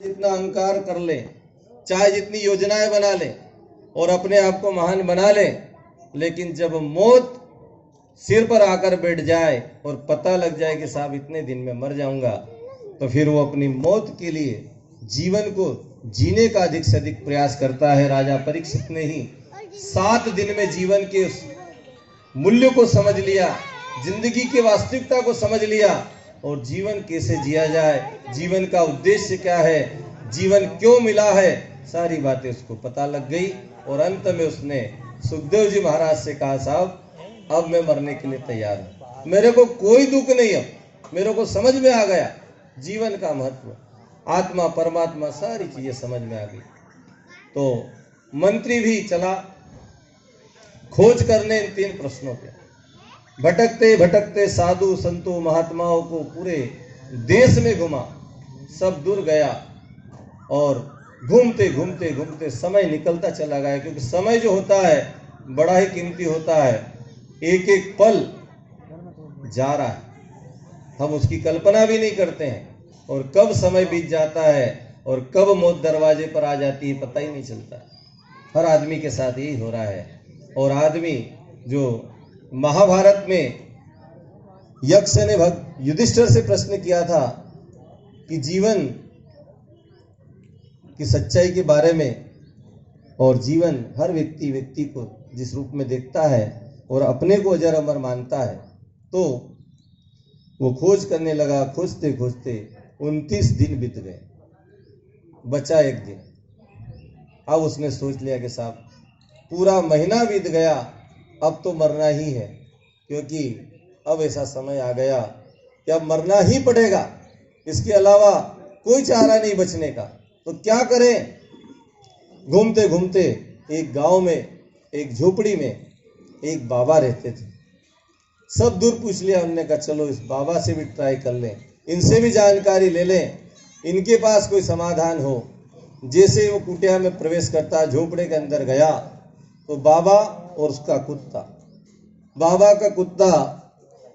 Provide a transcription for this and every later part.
जितना अहंकार कर ले, चाहे जितनी योजनाएं बना ले और अपने आप को महान बना ले, लेकिन जब मौत सिर पर आकर बैठ जाए और पता लग जाए कि साहब इतने दिन में मर जाऊंगा, तो फिर वो अपनी मौत के लिए जीवन को जीने का अधिक से अधिक प्रयास करता है। राजा परीक्षित ने ही 7 दिन में जीवन के उस मूल्य को समझ लिया, जिंदगी की वास्तविकता को समझ लिया और जीवन कैसे जिया जाए, जीवन का उद्देश्य क्या है, जीवन क्यों मिला है, सारी बातें उसको पता लग गई। और अंत में उसने सुखदेव जी महाराज से कहा, साहब अब मैं मरने के लिए तैयार हूं, मेरे को कोई दुख नहीं, अब मेरे को समझ में आ गया जीवन का महत्व, आत्मा परमात्मा सारी चीजें समझ में आ गई। तो मंत्री भी चला खोज करने इन 3 प्रश्नों पे। भटकते भटकते साधु संतों महात्माओं को पूरे देश में घुमा, सब दूर गया और घूमते घूमते घूमते समय निकलता चला गया, क्योंकि समय जो होता है बड़ा ही कीमती होता है। एक एक पल जा रहा है, हम उसकी कल्पना भी नहीं करते हैं, और कब समय बीत जाता है और कब मौत दरवाजे पर आ जाती है पता ही नहीं चलता। हर आदमी के साथ यही हो रहा है। और आदमी जो महाभारत में यक्ष ने युधिष्ठिर से प्रश्न किया था कि जीवन की सच्चाई के बारे में, और जीवन हर व्यक्ति को जिस रूप में देखता है और अपने को अजर अमर मानता है, तो वो खोज करने लगा। खोजते खोजते 29 दिन बीत गए, बचा 1 दिन। अब उसने सोच लिया कि साहब पूरा महीना बीत गया, अब तो मरना ही है, क्योंकि अब ऐसा समय आ गया कि अब मरना ही पड़ेगा, इसके अलावा कोई चारा नहीं बचने का। तो क्या करें? घूमते घूमते एक गांव में, एक झोपड़ी में एक बाबा रहते थे। सब दूर पूछ लिया, उन्होंने कहा चलो इस बाबा से भी ट्राई कर लें, इनसे भी जानकारी ले लें, इनके पास कोई समाधान हो। जैसे वो कुटिया में प्रवेश करता, झोपड़े के अंदर गया, तो बाबा और उसका कुत्ता, बाबा का कुत्ता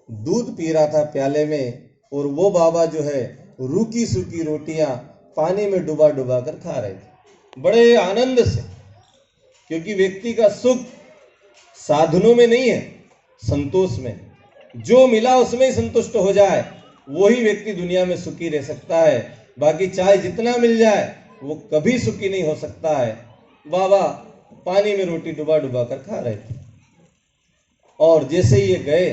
दूध पी रहा था प्याले में, और वो बाबा जो है रूखी सूखी रोटियां पानी में डुबा डुबा कर खा रहे थे बड़े आनंद से। क्योंकि व्यक्ति का सुख साधनों में नहीं है, संतोष में। जो मिला उसमें ही संतुष्ट हो जाए, वही व्यक्ति दुनिया में सुखी रह सकता है। बाकी चाहे जितना मिल जाए वो कभी सुखी नहीं हो सकता है। बाबा पानी में रोटी डुबा डुबा कर खा रहे थे, और जैसे ही ये गए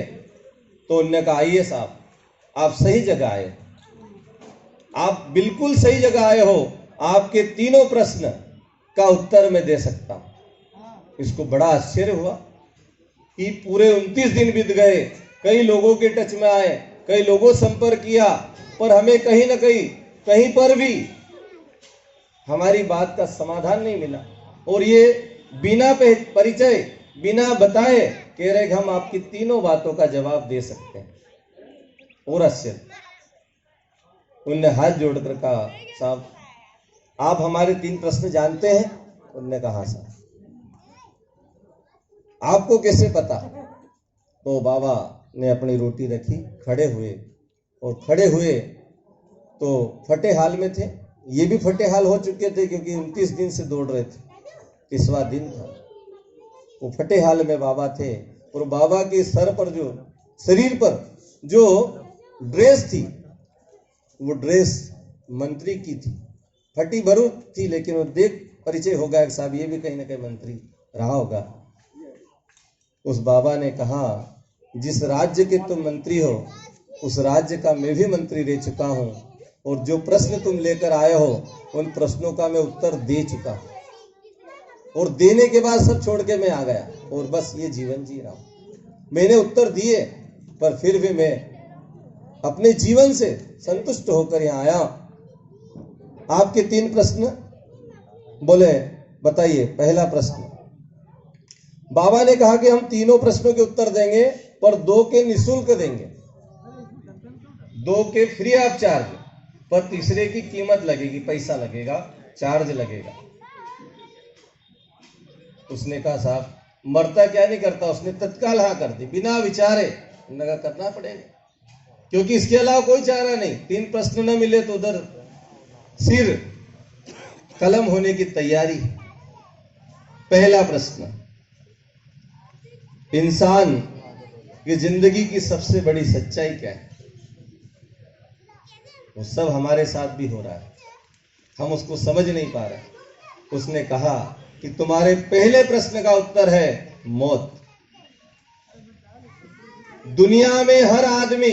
तो उन्होंने कहा, आइए साहब आप सही जगह आए, आप बिल्कुल सही जगह आए हो, आपके 3 प्रश्न का उत्तर मैं दे सकता हूं। इसको बड़ा आश्चर्य हुआ कि पूरे 29 दिन बीत गए, कई लोगों के टच में आए, कई लोगों संपर्क किया, पर हमें कहीं ना कहीं पर भी हमारी बात का समाधान नहीं मिला। और ये बिना परिचय, बिना बताए कह रहे कि हम आपकी 3 बातों का जवाब दे सकते हैं। और आश्चर्य, उनने हाथ जोड़कर कहा, साहब आप हमारे 3 प्रश्न जानते हैं? उनने कहा, साहब आपको कैसे पता? तो बाबा ने अपनी रोटी रखी, खड़े हुए तो फटे हाल में थे, ये भी फटे हाल हो चुके थे, क्योंकि 29 दिन से दौड़ रहे थे, 30वां दिन था। वो फटे हाल में बाबा थे, और बाबा के सर पर जो, शरीर पर जो ड्रेस थी, वो ड्रेस मंत्री की थी, फटी भरू थी, लेकिन वो देख परिचय हो गया कि साहब ये भी कहीं ना कहीं मंत्री रहा होगा। उस बाबा ने कहा, जिस राज्य के तुम मंत्री हो उस राज्य का मैं भी मंत्री रह चुका हूं, और जो प्रश्न तुम लेकर आए हो उन प्रश्नों का मैं उत्तर दे चुका हूं, और देने के बाद सब छोड़ के मैं आ गया, और बस ये जीवन जी रहा हूं। मैंने उत्तर दिए, पर फिर भी मैं अपने जीवन से संतुष्ट होकर यहां आया। आपके 3 प्रश्न बोले, बताइए। पहला प्रश्न, बाबा ने कहा कि हम 3 प्रश्नों के उत्तर देंगे, पर 2 के निःशुल्क देंगे, 2 के फ्री ऑफ चार्ज, पर तीसरे की कीमत लगेगी, पैसा लगेगा, चार्ज लगेगा। उसने कहा, साहब मरता क्या नहीं करता? उसने तत्काल हाँ कर दी, बिना विचारे। उन्होंने कहा करना पड़ेगा, क्योंकि इसके अलावा कोई चारा नहीं। 3 प्रश्न न मिले तो उधर सिर कलम होने की तैयारी। पहला प्रश्न, इंसान की जिंदगी की सबसे बड़ी सच्चाई क्या है? वो सब हमारे साथ भी हो रहा है, हम उसको समझ नहीं पा रहे। उसने कहा कि तुम्हारे पहले प्रश्न का उत्तर है मौत। दुनिया में हर आदमी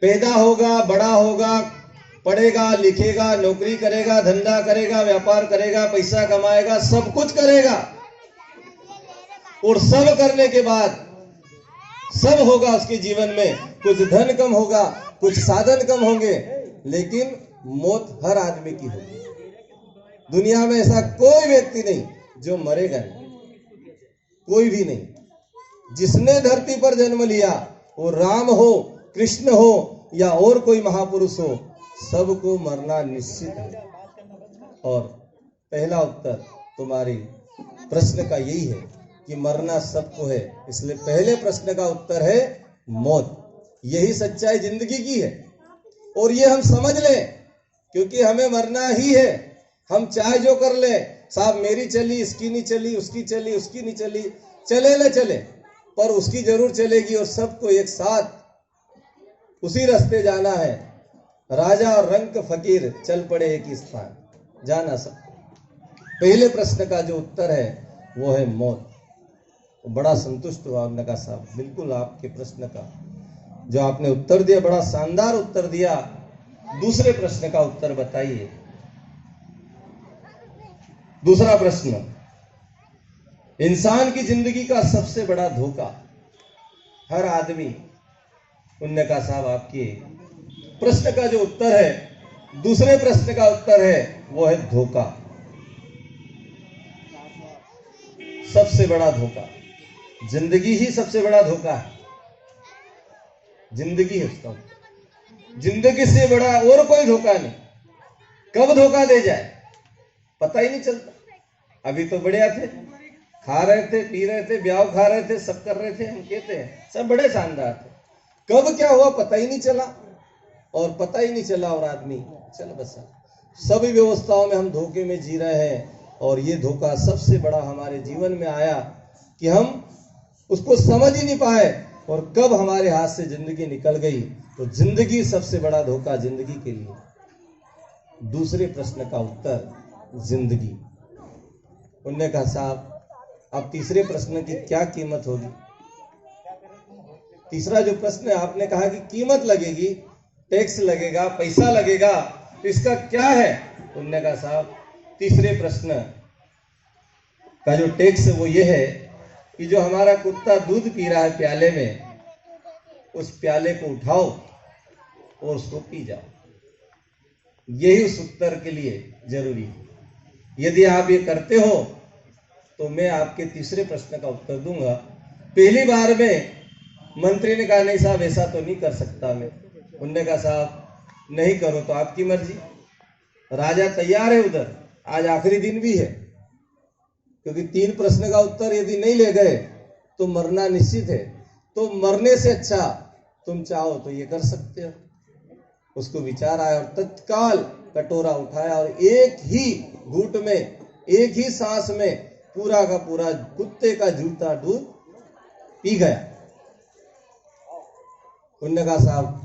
पैदा होगा, बड़ा होगा, पढ़ेगा, लिखेगा, नौकरी करेगा, धंधा करेगा, व्यापार करेगा, पैसा कमाएगा, सब कुछ करेगा, और सब करने के बाद सब होगा उसके जीवन में। कुछ धन कम होगा, कुछ साधन कम होंगे, लेकिन मौत हर आदमी की होगी। दुनिया में ऐसा कोई व्यक्ति नहीं जो मरेगा नहीं, कोई भी नहीं। जिसने धरती पर जन्म लिया, वो राम हो, कृष्ण हो या और कोई महापुरुष हो, सबको मरना निश्चित है। और पहला उत्तर तुम्हारी प्रश्न का यही है कि मरना सबको है, इसलिए पहले प्रश्न का उत्तर है मौत। यही सच्चाई जिंदगी की है, और ये हम समझ लें, क्योंकि हमें मरना ही है। हम चाहे जो कर ले, साहब मेरी चली, इसकी नहीं चली, उसकी चली, उसकी नहीं चली, चले न चले, पर उसकी जरूर चलेगी, और सबको एक साथ उसी रास्ते जाना है। राजा और रंक फकीर चल पड़े एक ही स्थान, जाना सब। पहले प्रश्न का जो उत्तर है वो है मौत। बड़ा संतुष्ट हुआ, उन्होंने कहा साहब बिल्कुल आपके प्रश्न का जो आपने उत्तर दिया, बड़ा शानदार उत्तर दिया। दूसरे प्रश्न का उत्तर बताइए। दूसरा प्रश्न, इंसान की जिंदगी का सबसे बड़ा धोखा, हर आदमी। उन्होंने कहा साहब आपके प्रश्न का जो उत्तर है, दूसरे प्रश्न का उत्तर है वो है धोखा। सबसे बड़ा धोखा, जिंदगी ही सबसे बड़ा धोखा है। जिंदगी है उसका उत्तर। जिंदगी से बड़ा और कोई धोखा नहीं। कब धोखा दे जाए पता ही नहीं चलता। अभी तो बढ़िया थे, खा रहे थे, पी रहे थे, ब्याह खा रहे थे, सब कर रहे थे, हम कहते हैं सब बड़े शानदार थे। कब क्या हुआ पता ही नहीं चला, और पता ही नहीं चला, और आदमी चल बसा। सभी व्यवस्थाओं में हम धोखे में जी रहे हैं, और ये धोखा सबसे बड़ा हमारे जीवन में आया कि हम उसको समझ ही नहीं पाए, और कब हमारे हाथ से जिंदगी निकल गई। तो जिंदगी सबसे बड़ा धोखा जिंदगी के लिए। दूसरे प्रश्न का उत्तर जिंदगी। उन्होंने कहा साहब अब तीसरे प्रश्न की क्या कीमत होगी? तीसरा जो प्रश्न है, आपने कहा कि कीमत लगेगी, टैक्स लगेगा, पैसा लगेगा, तो इसका क्या है? उन्होंने कहा साहब तीसरे प्रश्न का जो टैक्स है वो ये है कि जो हमारा कुत्ता दूध पी रहा है प्याले में, उस प्याले को उठाओ और उसको पी जाओ। यही उस उत्तर के लिए जरूरी है। यदि आप ये करते हो तो मैं आपके तीसरे प्रश्न का उत्तर दूंगा। पहली बार में मंत्री ने कहा नहीं साहब ऐसा तो नहीं कर सकता मैं। उन्होंने कहा साहब नहीं करो तो आपकी मर्जी। राजा तैयार है उधर, आज आखिरी दिन भी है, क्योंकि 3 प्रश्न का उत्तर यदि नहीं ले गए तो मरना निश्चित है। तो मरने से अच्छा तुम चाहो तो ये कर सकते हो। उसको विचार आया और तत्काल कटोरा उठाया और एक ही घूंट में, एक ही सांस में पूरा का पूरा कुत्ते का जूता दूध पी गया। उन्होंने कहा साहब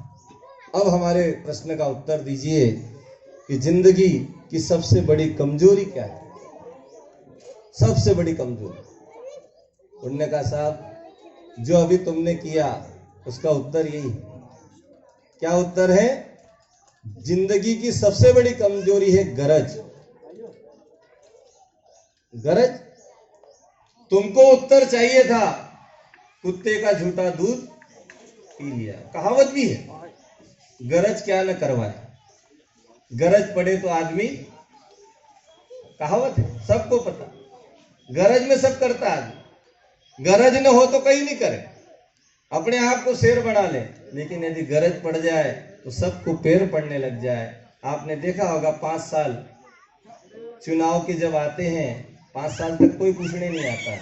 अब हमारे प्रश्न का उत्तर दीजिए कि जिंदगी की सबसे बड़ी कमजोरी क्या है? सबसे बड़ी कमजोरी। उन्होंने कहा साहब जो अभी तुमने किया उसका उत्तर यही है। क्या उत्तर है? जिंदगी की सबसे बड़ी कमजोरी है गरज। गरज। तुमको उत्तर चाहिए था कुत्ते का झूठा दूध पी लिया। कहावत भी है, गरज क्या न करवाए, गरज पड़े तो आदमी। कहावत है, सबको पता, गरज में सब करता आदमी। गरज न हो तो कहीं नहीं करे, अपने आप को शेर बना ले, लेकिन यदि गरज पड़ जाए तो सबको पैर पड़ने लग जाए। आपने देखा होगा 5 साल चुनाव के जब आते हैं, 5 साल तक कोई पूछने नहीं आता।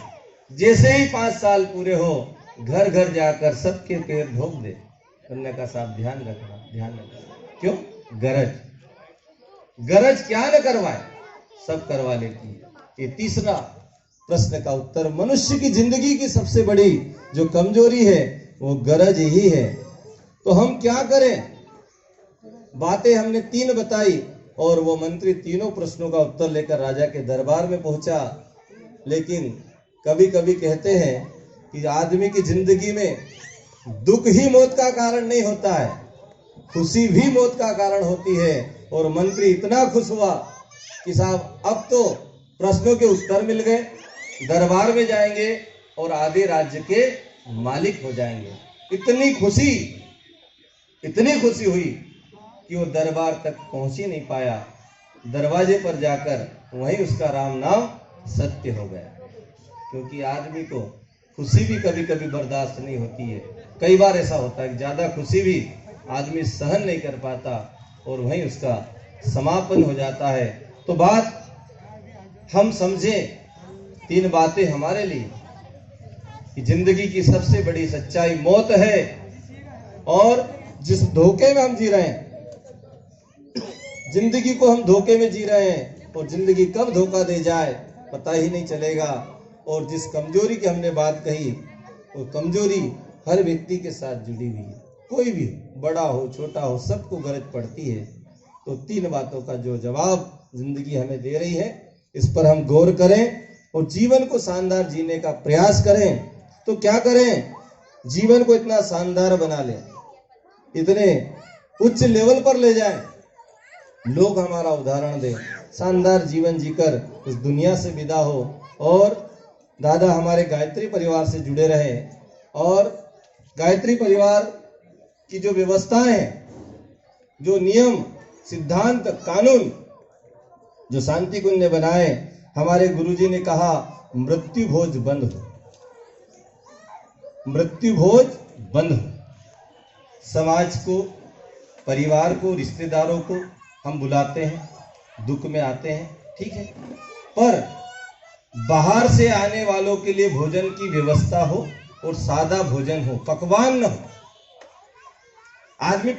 जैसे ही 5 साल पूरे हो, घर घर जाकर सबके पैर धोख दे। उन्होंने कहा साहब ध्यान रखना, ध्यान रखना। क्यों? गरज। गरज क्या न करवाए, सब करवा लेती है। ये तीसरा प्रश्न का उत्तर, मनुष्य की जिंदगी की सबसे बड़ी जो कमजोरी है वो गरज ही है। तो हम क्या करें? बातें हमने 3 बताई और वो मंत्री तीनों प्रश्नों का उत्तर लेकर राजा के दरबार में पहुंचा। लेकिन कभी कभी कहते हैं कि आदमी की जिंदगी में दुख ही मौत का कारण नहीं होता है, खुशी भी मौत का कारण होती है। और मंत्री इतना खुश हुआ कि साहब अब तो प्रश्नों के उत्तर मिल गए, दरबार में जाएंगे और आधे राज्य के मालिक हो जाएंगे। इतनी खुशी हुई कि वो दरबार तक पहुंच ही नहीं पाया। दरवाजे पर जाकर वहीं उसका राम नाम सत्य हो गया। क्योंकि आदमी को खुशी भी कभी कभी बर्दाश्त नहीं होती है। कई बार ऐसा होता है कि ज्यादा खुशी भी आदमी सहन नहीं कर पाता और वहीं उसका समापन हो जाता है। तो बात हम समझें, 3 बातें हमारे लिए कि जिंदगी की सबसे बड़ी सच्चाई मौत है। और जिस धोखे में हम जी रहे हैं, जिंदगी को हम धोखे में जी रहे हैं और जिंदगी कब धोखा दे जाए पता ही नहीं चलेगा। और जिस कमजोरी की हमने बात कही, वो कमजोरी हर व्यक्ति के साथ जुड़ी हुई है। कोई भी बड़ा हो छोटा हो, सबको गरज पड़ती है। तो 3 बातों का जो जवाब जिंदगी हमें दे रही है, इस पर हम गौर करें और जीवन को शानदार जीने का प्रयास करें। तो क्या करें? जीवन को इतना शानदार बना लें, इतने उच्च लेवल पर ले जाएं, लोग हमारा उदाहरण दें, शानदार जीवन जीकर इस दुनिया से विदा हो। और दादा हमारे गायत्री परिवार से जुड़े रहे और गायत्री परिवार की जो व्यवस्थाएं हैं, जो नियम सिद्धांत कानून जो शांति कुंज ने बनाए, हमारे गुरुजी ने कहा मृत्यु भोज बंद हो, मृत्यु भोज बंद हो। समाज को, परिवार को, रिश्तेदारों को हम बुलाते हैं, दुख में आते हैं, ठीक है, पर बाहर से आने वालों के लिए भोजन की व्यवस्था हो और सादा भोजन हो, पकवान न हो। आदमी